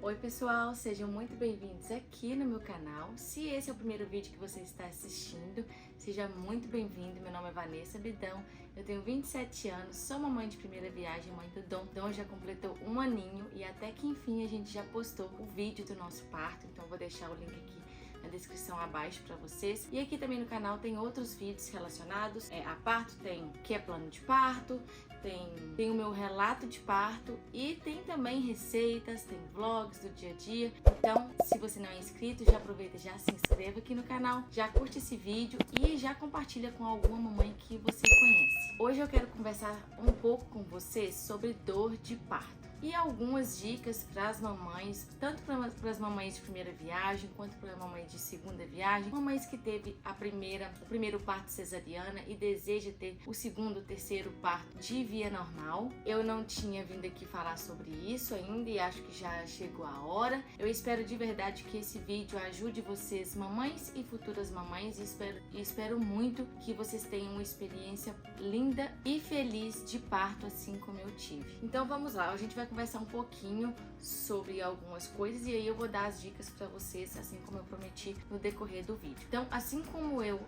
Oi pessoal, sejam muito bem-vindos aqui no meu canal. Se esse é o primeiro vídeo que você está assistindo, seja muito bem-vindo. Meu nome é Vanessa Bidão, eu tenho 27 anos, sou mamãe de primeira viagem, mãe do Dom. Dom já completou um aninho e até que enfim a gente já postou o vídeo do nosso parto, então eu vou deixar o link aqui na descrição abaixo para vocês. E aqui também no canal tem outros vídeos relacionados a parto, tem que é plano de parto, tem o meu relato de parto e tem também receitas, tem vlogs do dia a dia. Então, se você não é inscrito, já aproveita e já se inscreva aqui no canal, já curte esse vídeo e já compartilha com alguma mamãe que você conhece. Hoje eu quero conversar um pouco com vocês sobre dor de parto e algumas dicas para as mamães, tanto para as mamães de primeira viagem quanto para a mamãe de segunda viagem, mamães que teve o primeiro parto cesariana e deseja ter o segundo, terceiro parto de via normal. Eu não tinha vindo aqui falar sobre isso ainda e acho que já chegou a hora. Eu espero de verdade que esse vídeo ajude vocês, mamães e futuras mamães, e espero muito que vocês tenham uma experiência linda e feliz de parto assim como eu tive. Então vamos lá, a gente vai conversar um pouquinho sobre algumas coisas e aí eu vou dar as dicas para vocês, assim como eu prometi no decorrer do vídeo. Então, assim como eu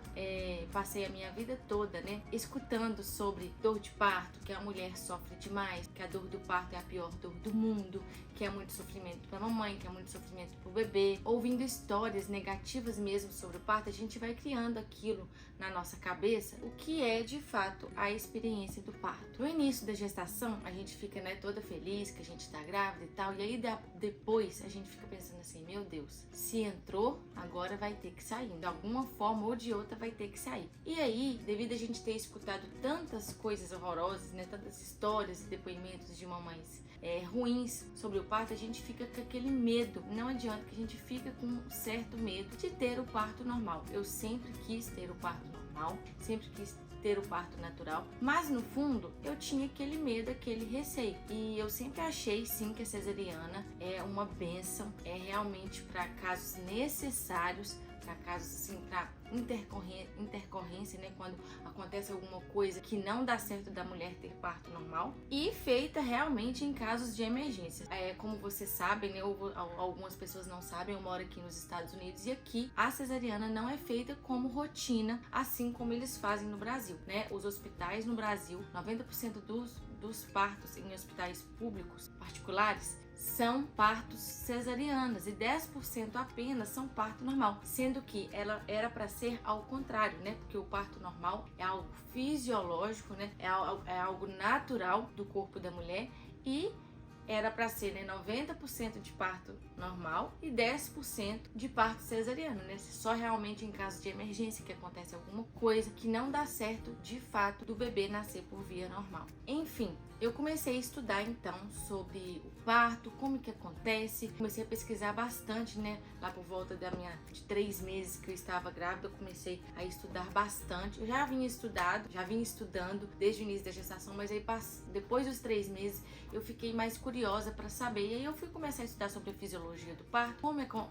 passei a minha vida toda, escutando sobre dor de parto, que a mulher sofre demais, que a dor do parto é a pior dor do mundo, que é muito sofrimento para a mamãe, que é muito sofrimento para o bebê, ouvindo histórias negativas mesmo sobre o parto, a gente vai criando aquilo na nossa cabeça, o que é de fato a experiência do parto. No início da gestação, a gente fica toda feliz que a gente tá grávida e tal, e aí depois a gente fica pensando assim, meu Deus, se entrou, agora vai ter que sair, de alguma forma ou de outra vai ter que sair. E aí, devido a gente ter escutado tantas coisas horrorosas, tantas histórias e depoimentos de mamães ruins sobre o parto, a gente fica com aquele medo. Não adianta, que a gente fica com um certo medo de ter o parto normal. Eu sempre quis ter o parto normal, sempre quis ter o parto natural, mas no fundo eu tinha aquele medo, aquele receio, e eu sempre achei sim que a cesariana é uma bênção, é realmente para casos necessários, para casos assim, para intercorrência, quando acontece alguma coisa que não dá certo da mulher ter parto normal, e feita realmente em casos de emergência. Como vocês sabem, ou algumas pessoas não sabem, eu moro aqui nos Estados Unidos e aqui a cesariana não é feita como rotina, assim como eles fazem no Brasil, Os hospitais no Brasil, 90% dos partos em hospitais públicos particulares são partos cesarianas e 10% apenas são parto normal, sendo que ela era para ser ao contrário, porque o parto normal é algo fisiológico, é algo natural do corpo da mulher, e era para ser 90% de parto normal e 10% de parto cesariano, Só realmente em caso de emergência, que acontece alguma coisa que não dá certo de fato do bebê nascer por via normal. Enfim, eu comecei a estudar então sobre o parto, como que acontece, comecei a pesquisar bastante, Lá por volta de 3 meses que eu estava grávida, eu comecei a estudar bastante. Eu já vinha estudando desde o início da gestação, mas aí depois dos 3 meses eu fiquei mais curiosa para saber, e aí eu fui começar a estudar sobre a fisiologia do parto,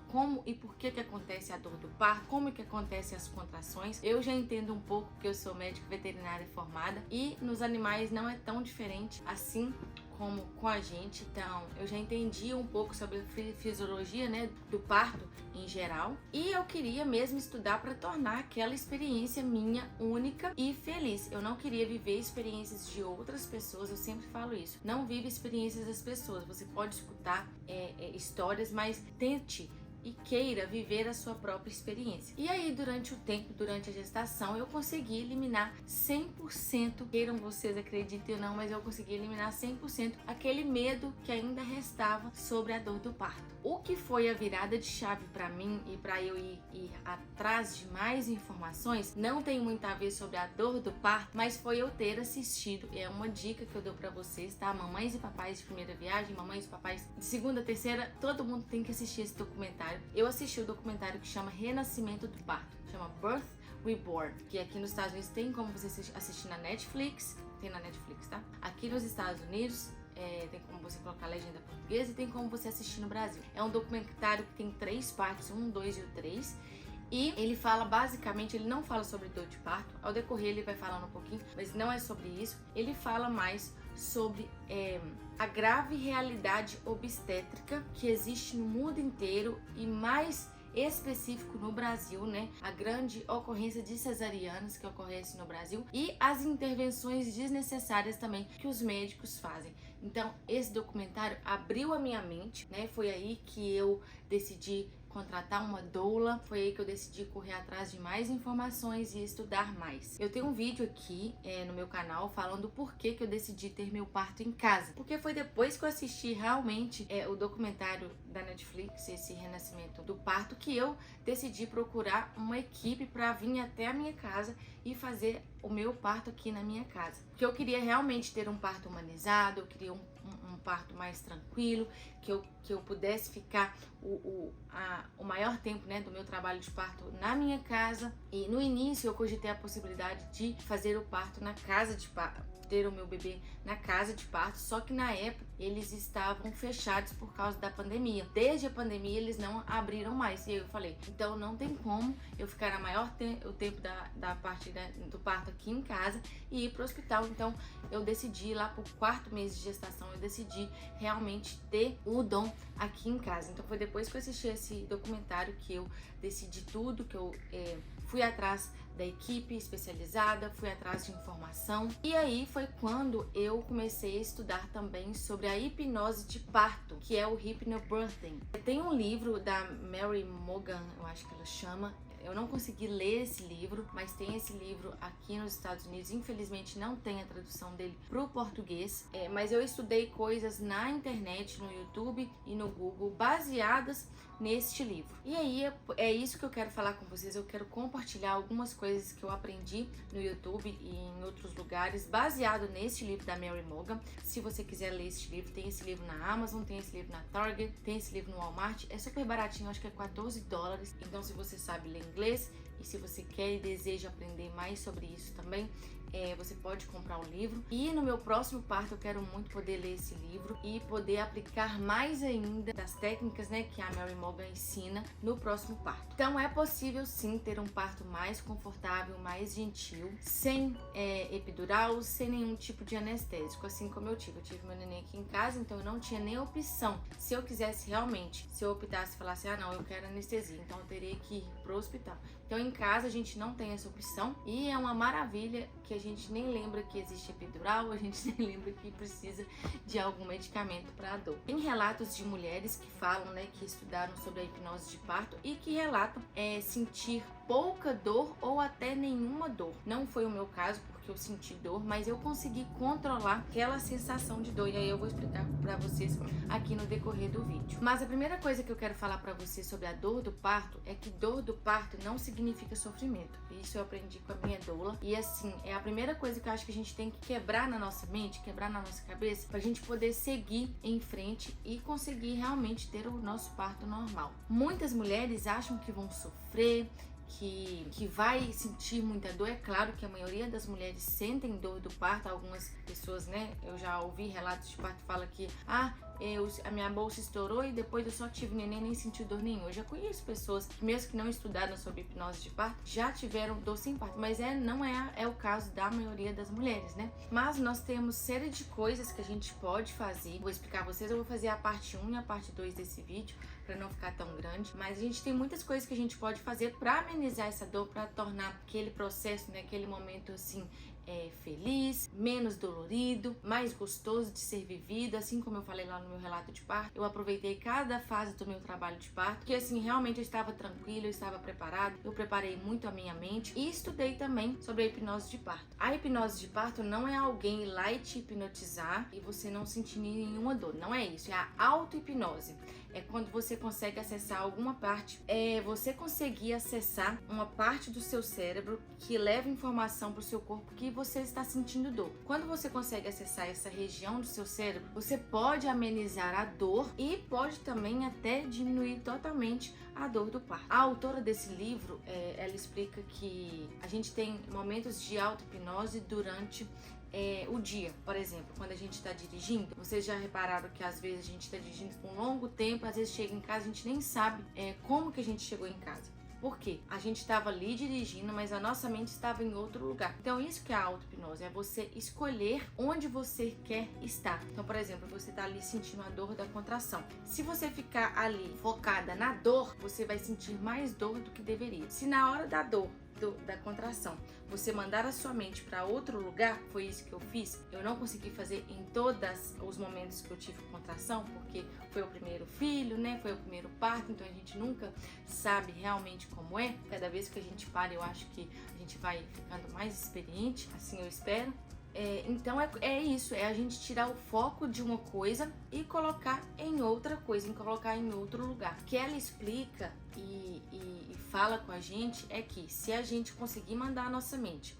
como e por que acontece a dor do parto, como que acontece as contrações. Eu já entendo um pouco, porque eu sou médica veterinária formada, e nos animais não é tão diferente assim como com a gente. Então eu já entendi um pouco sobre a fisiologia do parto em geral, e eu queria mesmo estudar para tornar aquela experiência minha única e feliz. Eu não queria viver experiências de outras pessoas, eu sempre falo isso, não vive experiências das pessoas. Você pode escutar histórias, mas tente e queira viver a sua própria experiência. E aí, durante a gestação, eu consegui eliminar 100%, queiram vocês acreditem ou não, mas eu consegui eliminar 100% aquele medo que ainda restava sobre a dor do parto. O que foi a virada de chave para mim e para eu ir atrás de mais informações, não tem muito a ver sobre a dor do parto, mas foi eu ter assistido, é uma dica que eu dou para vocês, tá? Mamães e papais de primeira viagem, mamães e papais de segunda, terceira, todo mundo tem que assistir esse documentário. Eu assisti o documentário que chama Renascimento do Parto, chama Birth Reborn, que aqui nos Estados Unidos tem como você assistir na Netflix, tem na Netflix, tá? Aqui nos Estados Unidos tem como você colocar a legenda portuguesa e tem como você assistir no Brasil. É um documentário que tem 3 partes, 1, 2 e o 3. E ele fala basicamente, ele não fala sobre dor de parto, ao decorrer ele vai falando um pouquinho, mas não é sobre isso. Ele fala mais sobre a grave realidade obstétrica que existe no mundo inteiro e mais específico no Brasil, né? A grande ocorrência de cesarianas que ocorrece no Brasil e as intervenções desnecessárias também que os médicos fazem. Então, esse documentário abriu a minha mente, né? Foi aí que eu decidi contratar uma doula, foi aí que eu decidi correr atrás de mais informações e estudar mais. Eu tenho um vídeo aqui no meu canal falando por que eu decidi ter meu parto em casa, porque foi depois que eu assisti realmente o documentário da Netflix, esse renascimento do parto, que eu decidi procurar uma equipe para vir até a minha casa e fazer o meu parto aqui na minha casa, porque eu queria realmente ter um parto humanizado, eu queria um parto mais tranquilo, que eu pudesse ficar o maior tempo, né, do meu trabalho de parto na minha casa. E no início eu cogitei a possibilidade de fazer o parto na casa de parto, ter o meu bebê na casa de parto, só que na época eles estavam fechados por causa da pandemia. Desde a pandemia eles não abriram mais. E aí eu falei, então não tem como eu ficar o tempo da parte do parto aqui em casa e ir pro hospital. Então eu decidi lá pro 4º mês de gestação, eu decidi realmente ter o Dom aqui em casa. Então foi depois que eu assisti esse documentário que eu decidi tudo, que eu fui atrás da equipe especializada, fui atrás de informação. E aí foi quando eu comecei a estudar também sobre a hipnose de parto, que é o Hypnobirthing. Tem um livro da Mary Mogan, eu acho que ela chama. Eu não consegui ler esse livro, mas tem esse livro aqui nos Estados Unidos. Infelizmente não tem a tradução dele para o português, mas eu estudei coisas na internet, no YouTube e no Google, baseadas neste livro. E aí é isso que eu quero falar com vocês. Eu quero compartilhar algumas coisas que eu aprendi no YouTube e em outros lugares, baseado neste livro da Mary Mogan. Se você quiser ler esse livro, tem esse livro na Amazon, tem esse livro na Target, tem esse livro no Walmart. É super baratinho, acho que é $14. Então, se você sabe ler inglês e se você quer e deseja aprender mais sobre isso também, você pode comprar o livro. E no meu próximo parto eu quero muito poder ler esse livro e poder aplicar mais ainda das técnicas, né, que a Mary Mogan ensina no próximo parto. Então é possível sim ter um parto mais confortável, mais gentil, sem epidural, sem nenhum tipo de anestésico, assim como eu tive. Eu tive meu neném aqui em casa, então eu não tinha nem opção. Se eu quisesse realmente, se eu optasse e falasse, não, eu quero anestesia, então eu teria que ir pro hospital. Então em casa a gente não tem essa opção e é uma maravilha que a gente nem lembra que existe epidural, a gente nem lembra que precisa de algum medicamento para a dor. Tem relatos de mulheres que falam, né, que estudaram sobre a hipnose de parto e que relatam sentir pouca dor ou até nenhuma dor. Não foi o meu caso, porque eu senti dor, mas eu consegui controlar aquela sensação de dor. E aí eu vou explicar para vocês aqui no decorrer do vídeo. Mas a primeira coisa que eu quero falar para vocês sobre a dor do parto é que dor do parto não significa sofrimento. Isso eu aprendi com a minha doula. E assim, é a primeira coisa que eu acho que a gente tem que quebrar na nossa mente, quebrar na nossa cabeça, pra gente poder seguir em frente e conseguir realmente ter o nosso parto normal. Muitas mulheres acham que vão sofrer, que vai sentir muita dor. É claro que a maioria das mulheres sentem dor do parto. Algumas pessoas, né, eu já ouvi relatos de parto que fala que a minha bolsa estourou e depois eu só tive neném, nem senti dor nenhuma. Eu já conheço pessoas que, mesmo que não estudaram sobre hipnose de parto, já tiveram dor sem parto, mas não é o caso da maioria das mulheres, né? Mas nós temos série de coisas que a gente pode fazer. Vou explicar a vocês, eu vou fazer a parte 1 e a parte 2 desse vídeo para não ficar tão grande, mas a gente tem muitas coisas que a gente pode fazer para amenizar essa dor, para tornar aquele processo, né, aquele momento assim feliz, menos dolorido, mais gostoso de ser vivido. Assim como eu falei lá no meu relato de parto, eu aproveitei cada fase do meu trabalho de parto, porque assim, realmente eu estava tranquila, eu estava preparada, eu preparei muito a minha mente e estudei também sobre a hipnose de parto. A hipnose de parto não é alguém ir lá e te hipnotizar e você não sentir nenhuma dor, não é isso, é a auto-hipnose. É quando você consegue acessar alguma parte, você conseguir acessar uma parte do seu cérebro que leva informação para o seu corpo que você está sentindo dor. Quando você consegue acessar essa região do seu cérebro, você pode amenizar a dor e pode também até diminuir totalmente a dor do parto. A autora desse livro, ela explica que a gente tem momentos de auto-hipnose durante o dia. Por exemplo, quando a gente está dirigindo, vocês já repararam que às vezes a gente está dirigindo por um longo tempo, às vezes chega em casa, a gente nem sabe como que a gente chegou em casa. Por quê? A gente estava ali dirigindo, mas a nossa mente estava em outro lugar. Então isso que é a auto-hipnose, é você escolher onde você quer estar. Então, por exemplo, você está ali sentindo a dor da contração. Se você ficar ali focada na dor, você vai sentir mais dor do que deveria. Se na hora da dor, da contração, você mandar a sua mente para outro lugar, foi isso que eu fiz. Eu não consegui fazer em todos os momentos que eu tive contração, porque foi o primeiro filho, né? Foi o primeiro parto, então a gente nunca sabe realmente como é. Cada vez que a gente para, eu acho que a gente vai ficando mais experiente, assim eu espero. Então é isso, é a gente tirar o foco de uma coisa e colocar em outra coisa, colocar em outro lugar. O que ela explica e fala com a gente é que se a gente conseguir mandar a nossa mente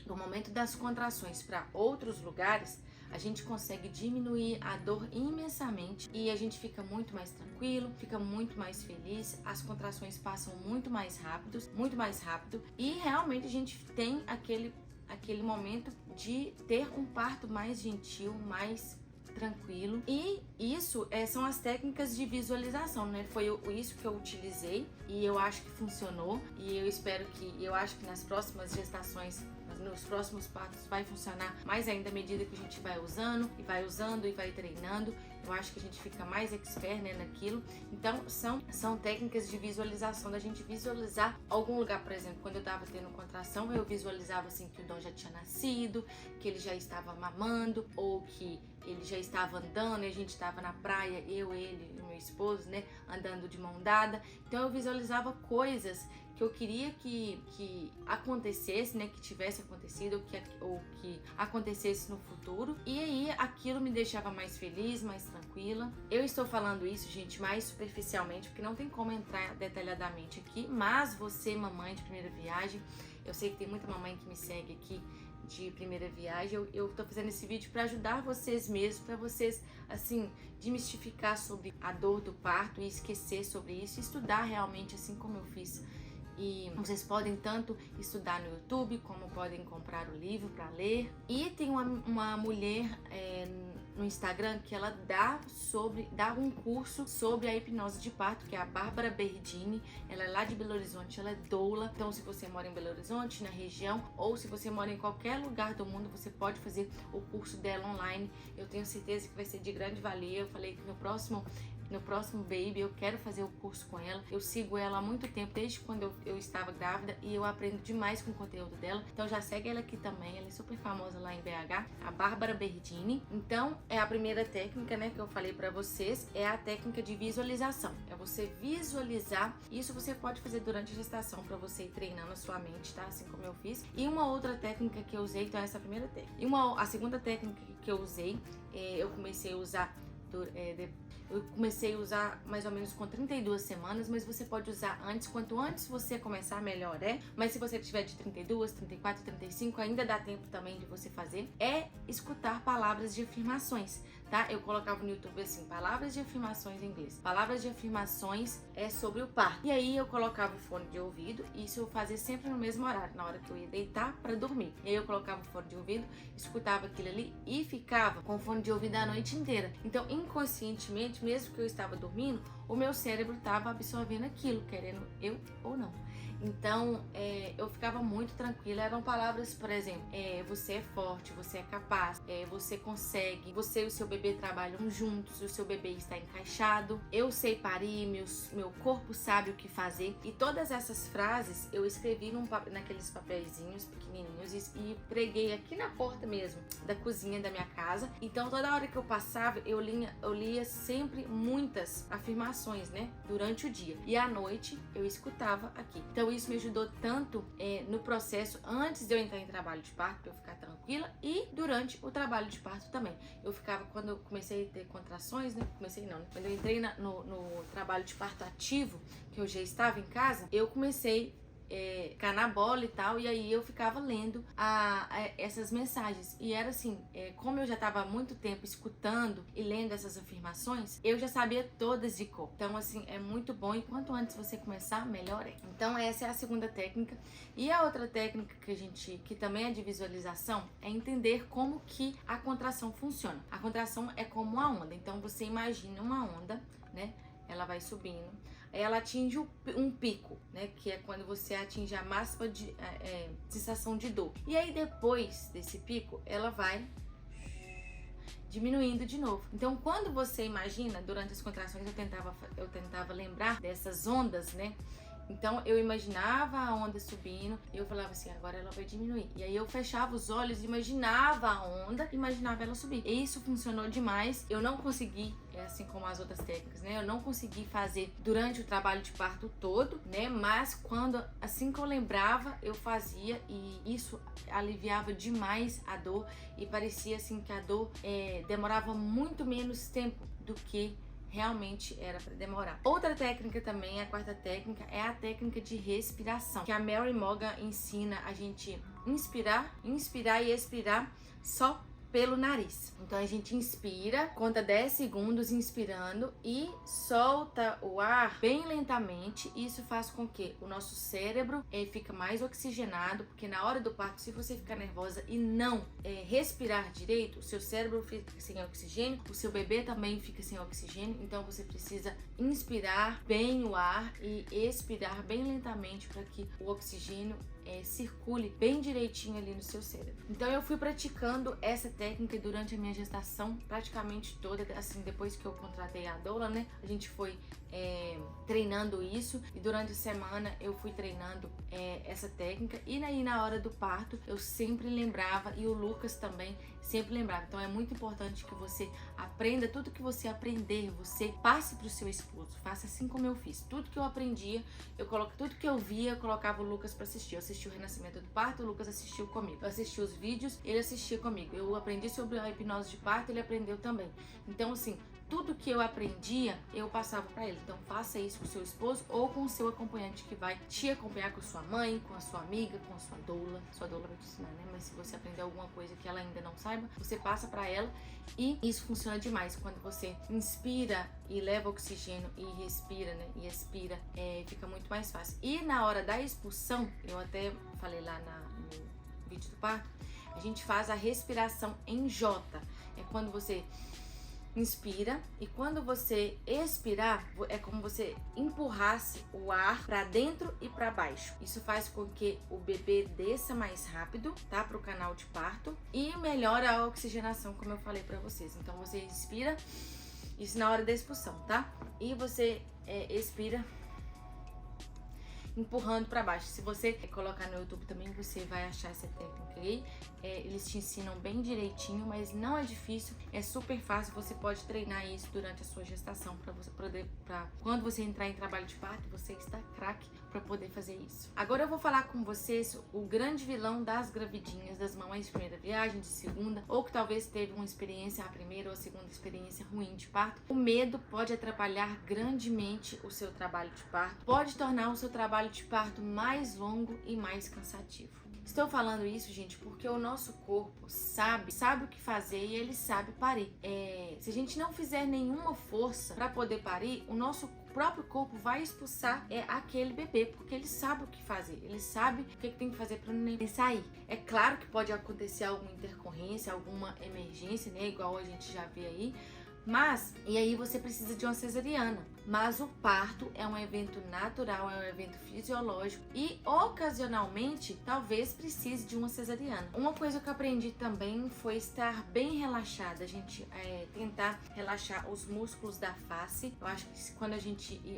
no momento das contrações para outros lugares, a gente consegue diminuir a dor imensamente e a gente fica muito mais tranquilo, fica muito mais feliz, as contrações passam muito mais rápido e realmente a gente tem aquele momento de ter um parto mais gentil, mais tranquilo. E isso são as técnicas de visualização, né? Foi isso que eu utilizei e eu acho que funcionou. E eu acho que nas próximas gestações, nos próximos partos vai funcionar mais ainda à medida que a gente vai usando e vai treinando. Eu acho que a gente fica mais expert, né, naquilo. Então são técnicas de visualização, da gente visualizar algum lugar. Por exemplo, quando eu tava tendo contração, eu visualizava assim que o Dom já tinha nascido, que ele já estava mamando, ou que ele já estava andando e a gente estava na praia, ele e meu esposo, né, andando de mão dada. Então eu visualizava coisas que eu queria que acontecesse, né, que tivesse acontecido ou que acontecesse no futuro. E aí aquilo me deixava mais feliz, mais tranquila. Eu estou falando isso, gente, mais superficialmente, porque não tem como entrar detalhadamente aqui, mas você, mamãe de primeira viagem, eu sei que tem muita mamãe que me segue aqui de primeira viagem, eu tô fazendo esse vídeo para ajudar vocês mesmos, para vocês, assim, desmistificar sobre a dor do parto e esquecer sobre isso, e estudar realmente, assim como eu fiz. E vocês podem tanto estudar no YouTube, como podem comprar o livro para ler. E tem uma mulher no Instagram que ela dá um curso sobre a hipnose de parto, que é a Bárbara Berdini. Ela é lá de Belo Horizonte, ela é doula. Então, se você mora em Belo Horizonte, na região, ou se você mora em qualquer lugar do mundo, você pode fazer o curso dela online. Eu tenho certeza que vai ser de grande valia. Eu falei que no próximo Baby eu quero fazer o curso com ela. Eu sigo ela há muito tempo, desde quando eu estava grávida, e eu aprendo demais com o conteúdo dela. Então já segue ela aqui também, ela é super famosa lá em BH, a Bárbara Berdini. Então é a primeira técnica, né, que eu falei pra vocês, é a técnica de visualização. É você visualizar. Isso você pode fazer durante a gestação pra você ir treinando a sua mente, tá? Assim como eu fiz. E uma outra técnica que eu usei, então essa é a primeira técnica. E a segunda técnica que eu usei, eu comecei a usar mais ou menos com 32 semanas, mas você pode usar antes. Quanto antes você começar, melhor é. Mas se você tiver de 32, 34, 35, ainda dá tempo também de você fazer. É escutar palavras de afirmações, tá? Eu colocava no YouTube assim, palavras de afirmações em inglês. Palavras de afirmações sobre o parto. E aí eu colocava o fone de ouvido, e isso eu fazia sempre no mesmo horário, na hora que eu ia deitar para dormir. E aí eu colocava o fone de ouvido, escutava aquilo ali e ficava com o fone de ouvido a noite inteira. Então, inconscientemente, mesmo que eu estava dormindo, o meu cérebro estava absorvendo aquilo, querendo eu ou não. Então, eu ficava muito tranquila. Eram palavras, por exemplo, você é forte, você é capaz, você consegue, você e o seu bebê trabalham juntos, o seu bebê está encaixado, eu sei parir, meu corpo sabe o que fazer. E todas essas frases eu escrevi naqueles papeizinhos pequenininhos e preguei aqui na porta mesmo da cozinha da minha casa. Então, toda hora que eu passava, eu lia sempre muitas afirmações, né, durante o dia. E à noite eu escutava aqui. Então, isso me ajudou tanto no processo antes de eu entrar em trabalho de parto, pra eu ficar tranquila, e durante o trabalho de parto também. Eu ficava, quando eu comecei a ter contrações, né? Quando eu entrei no trabalho de parto ativo, que eu já estava em casa, eu comecei ficar na bola e tal, e aí eu ficava lendo essas mensagens, e era assim, como eu já estava há muito tempo escutando e lendo essas afirmações, eu já sabia todas de cor. Então, assim, é muito bom, e quanto antes você começar, melhor é. Então, essa é a segunda técnica. E a outra técnica que também é de visualização, é entender como que a contração funciona. A contração é como uma onda. Então, você imagina uma onda, né, ela vai subindo. Aí ela atinge um pico, né? Que é quando você atinge a máxima de sensação de dor. E aí depois desse pico, ela vai diminuindo de novo. Então, quando você imagina, durante as contrações eu tentava lembrar dessas ondas, né? Então eu imaginava a onda subindo e eu falava assim, agora ela vai diminuir. E aí eu fechava os olhos, imaginava a onda, imaginava ela subir. E isso funcionou demais. Eu não consegui, assim como as outras técnicas, né? Eu não consegui fazer durante o trabalho de parto todo, né? Mas assim que eu lembrava, eu fazia e isso aliviava demais a dor e parecia assim que a dor demorava muito menos tempo do que realmente era para demorar. Outra técnica também, a quarta técnica, é a técnica de respiração, que a Mary Morgan ensina a gente inspirar e expirar só pelo nariz. Então a gente inspira, conta 10 segundos inspirando e solta o ar bem lentamente. Isso faz com que o nosso cérebro fica mais oxigenado, porque na hora do parto, se você ficar nervosa e não respirar direito, o seu cérebro fica sem oxigênio, o seu bebê também fica sem oxigênio, então você precisa inspirar bem o ar e expirar bem lentamente para que o oxigênio circule bem direitinho ali no seu cérebro. Então eu fui praticando essa técnica durante a minha gestação praticamente toda, assim, depois que eu contratei a doula, né? A gente foi treinando isso e durante a semana eu fui treinando essa técnica e aí na hora do parto eu sempre lembrava e o Lucas também sempre lembrava. Então é muito importante que você aprenda tudo que você aprender, você passe para o seu esposo, faça assim como eu fiz. Tudo que eu aprendia, tudo que eu via, eu colocava o Lucas para assistir. Eu assisti o Renascimento do Parto, o Lucas assistiu comigo. Eu assisti os vídeos, ele assistia comigo. Eu aprendi sobre a hipnose de parto, ele aprendeu também. Então assim, tudo que eu aprendia, eu passava para ele. Então faça isso com o seu esposo ou com o seu acompanhante que vai te acompanhar, com a sua mãe, com a sua amiga, com a sua doula. Sua doula vai te ensinar, né? Mas se você aprender alguma coisa que ela ainda não saiba, você passa para ela e isso funciona demais. Quando você inspira e leva oxigênio e respira, né? E expira, fica muito mais fácil. E na hora da expulsão, eu até falei lá no vídeo do parto, a gente faz a respiração em J. É quando você inspira e quando você expirar é como você empurrasse o ar para dentro e para baixo. Isso faz com que o bebê desça mais rápido, tá, para o canal de parto e melhora a oxigenação, como eu falei para vocês. Então você inspira, isso na hora da expulsão, tá? E você expira empurrando para baixo. Se você colocar no YouTube também, você vai achar essa técnica aí. Eles te ensinam bem direitinho, mas não é difícil, é super fácil. Você pode treinar isso durante a sua gestação para você poder, quando você entrar em trabalho de parto, você está craque para poder fazer isso. Agora eu vou falar com vocês o grande vilão das gravidinhas, das mamães de primeira viagem, de segunda, ou que talvez teve uma experiência, a primeira ou a segunda experiência ruim de parto. O medo pode atrapalhar grandemente o seu trabalho de parto, pode tornar o seu trabalho de parto mais longo e mais cansativo. Estou falando isso, gente, porque o nosso corpo sabe o que fazer e ele sabe parir. Se a gente não fizer nenhuma força para poder parir, o nosso próprio corpo vai expulsar aquele bebê, porque ele sabe o que fazer, ele sabe o que tem que fazer para não sair. É claro que pode acontecer alguma intercorrência, alguma emergência, né, igual a gente já vê aí, e aí você precisa de uma cesariana. Mas o parto é um evento natural, é um evento fisiológico e ocasionalmente talvez precise de uma cesariana. Uma coisa que eu aprendi também foi estar bem relaxada, a gente tentar relaxar os músculos da face. Eu acho que quando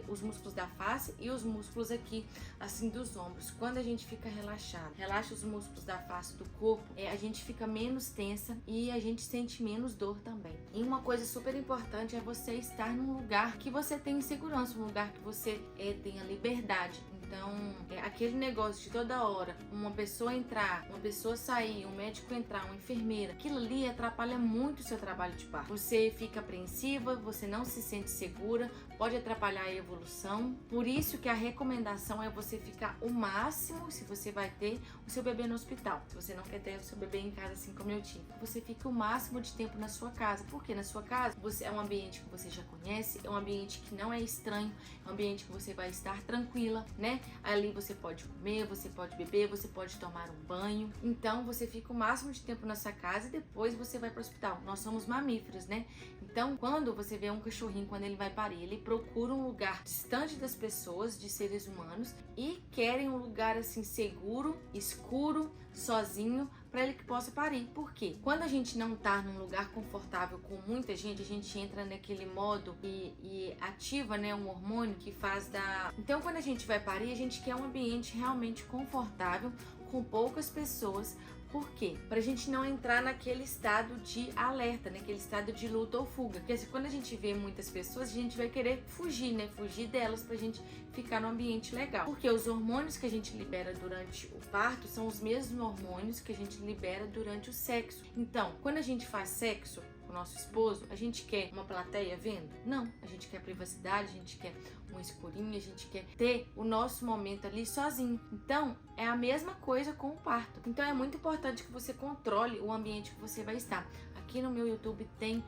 os músculos da face e os músculos aqui, assim, dos ombros, quando a gente fica relaxado, relaxa os músculos da face do corpo, a gente fica menos tensa e a gente sente menos dor também. E uma coisa super importante é você estar num lugar que você tem segurança, um lugar que você tenha liberdade. Então, aquele negócio de toda hora, uma pessoa entrar, uma pessoa sair, um médico entrar, uma enfermeira, aquilo ali atrapalha muito o seu trabalho de parto. Você fica apreensiva, você não se sente segura, pode atrapalhar a evolução. Por isso que a recomendação é você ficar o máximo, se você vai ter o seu bebê no hospital, se você não quer ter o seu bebê em casa assim como eu tive, você fica o máximo de tempo na sua casa, porque na sua casa é um ambiente que você já conhece, é um ambiente que não é estranho, é um ambiente que você vai estar tranquila, né? né? Ali você pode comer, você pode beber, você pode tomar um banho. Então você fica o máximo de tempo na sua casa e depois você vai para o hospital. Nós somos mamíferos, né? Então, quando você vê um cachorrinho, quando ele vai parir, ele procura um lugar distante das pessoas, de seres humanos, e querem um lugar assim seguro, escuro, sozinho, para ele que possa parir. Por quê? Quando a gente não tá num lugar confortável com muita gente, a gente entra naquele modo e ativa, né, um hormônio que faz da... Então, quando a gente vai parir, a gente quer um ambiente realmente confortável, com poucas pessoas. Por quê? Pra gente não entrar naquele estado de alerta, naquele estado de luta ou fuga. Porque assim, quando a gente vê muitas pessoas, a gente vai querer fugir, né? Fugir delas pra gente ficar num ambiente legal. Porque os hormônios que a gente libera durante o parto são os mesmos hormônios que a gente libera durante o sexo. Então, quando a gente faz sexo com o nosso esposo, a gente quer uma plateia vendo? Não. A gente quer privacidade, a gente quer um escurinho, a gente quer ter o nosso momento ali sozinho. Então, é a mesma coisa com o parto. Então, é muito importante que você controle o ambiente que você vai estar. Aqui no meu YouTube tem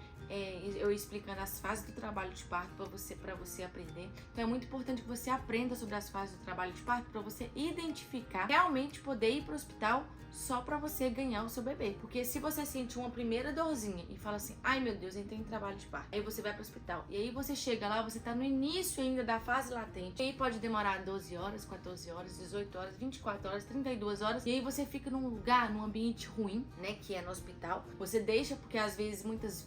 eu explicando as fases do trabalho de parto para você aprender. Então, é muito importante que você aprenda sobre as fases do trabalho de parto para você identificar, realmente poder ir para o hospital só para você ganhar o seu bebê. Porque se você sente uma primeira dorzinha e fala assim, ai meu Deus, entrei em trabalho de parto, aí você vai para o hospital. E aí você chega lá, você tá no início ainda da fase latente. E aí pode demorar 12 horas, 14 horas, 18 horas, 24 horas, 32 horas. E aí você fica num lugar, num ambiente ruim, né, que é no hospital. Você deixa, porque às vezes, muitas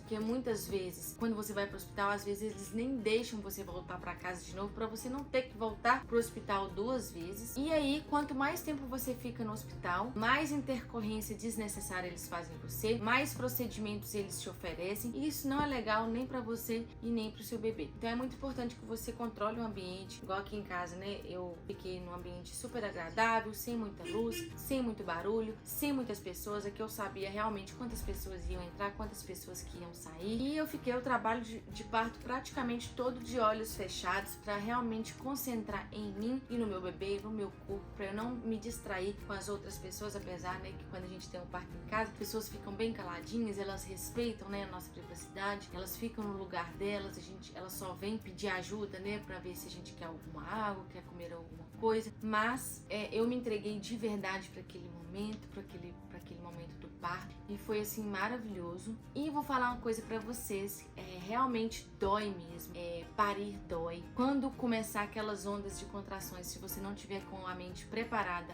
vezes, quando você vai pro hospital, às vezes eles nem deixam você voltar para casa de novo, para você não ter que voltar pro hospital 2 vezes. E aí, quanto mais tempo você fica no hospital, mais intercorrência desnecessária eles fazem em você, mais procedimentos eles te oferecem, e isso não é legal nem para você e nem pro seu bebê. Então é muito importante que você controle o ambiente, igual aqui em casa, né? Eu fiquei num ambiente super agradável, sem muita luz, sem muito barulho, sem muitas pessoas. Aqui eu sabia realmente quantas pessoas iam entrar, quantas pessoas que iam sair. E eu fiquei o trabalho de parto praticamente todo de olhos fechados, para realmente concentrar em mim e no meu bebê, no meu corpo, para eu não me distrair com as outras pessoas, apesar, né, que quando a gente tem um parto em casa, as pessoas ficam bem caladinhas, elas respeitam, né, a nossa privacidade, elas ficam no lugar delas, elas só vêm pedir ajuda, né, para ver se a gente quer alguma água, quer comer alguma coisa. Mas eu me entreguei de verdade para aquele momento, para aquele momento do parto, e foi assim maravilhoso. E vou falar uma coisa para vocês, realmente dói mesmo, parir dói. Quando começar aquelas ondas de contrações, se você não tiver com a mente preparada,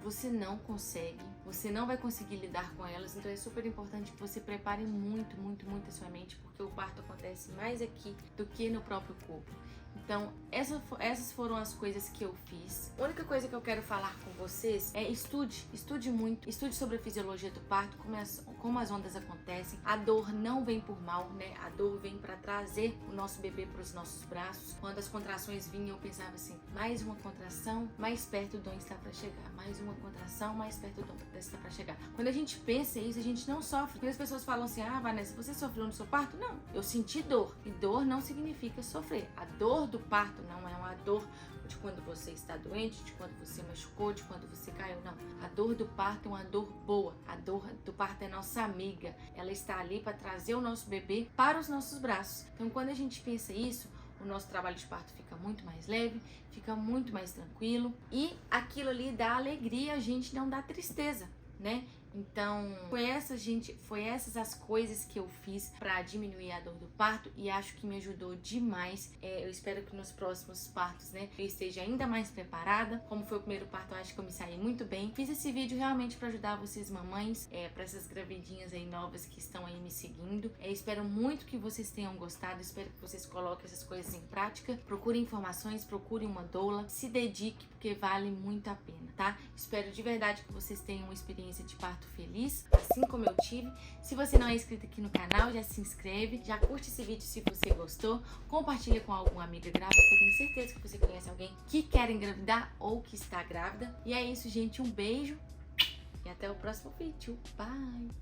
você não consegue, você não vai conseguir lidar com elas. Então é super importante que você prepare muito, muito, muito a sua mente, porque o parto acontece mais aqui do que no próprio corpo. Então, essas foram as coisas que eu fiz. A única coisa que eu quero falar com vocês é estude muito, estude sobre a fisiologia do parto, como as ondas acontecem. A dor não vem por mal, né? A dor vem para trazer o nosso bebê para os nossos braços. Quando as contrações vinham, eu pensava assim, mais uma contração, mais perto o dom está para chegar. Mais uma contração, mais perto o dom está para chegar. Quando a gente pensa isso, a gente não sofre. Porque as pessoas falam assim, ah, Vanessa, você sofreu no seu parto? Não, eu senti dor. E dor não significa sofrer. A dor do parto não é uma dor de quando você está doente, de quando você machucou, de quando você caiu, não. A dor do parto é uma dor boa. A dor do parto é nossa amiga. Ela está ali para trazer o nosso bebê para os nossos braços. Então, quando a gente pensa isso, o nosso trabalho de parto fica muito mais leve, fica muito mais tranquilo, e aquilo ali dá alegria, a gente não dá tristeza, né? Então, foi essas as coisas que eu fiz para diminuir a dor do parto, e acho que me ajudou demais. Eu espero que nos próximos partos, né, eu esteja ainda mais preparada. Como foi o primeiro parto, eu acho que eu me saí muito bem. Fiz esse vídeo realmente para ajudar vocês mamães, para essas gravidinhas aí novas que estão aí me seguindo. Espero muito que vocês tenham gostado, espero que vocês coloquem essas coisas em prática. Procurem informações, procurem uma doula, se dedique, porque vale muito a pena, tá? Espero de verdade que vocês tenham uma experiência de parto feliz, assim como eu tive. Se você não é inscrito aqui no canal, já se inscreve, já curte esse vídeo se você gostou, compartilha com alguma amiga grávida, porque eu tenho certeza que você conhece alguém que quer engravidar ou que está grávida. E é isso, gente, um beijo e até o próximo vídeo. Bye!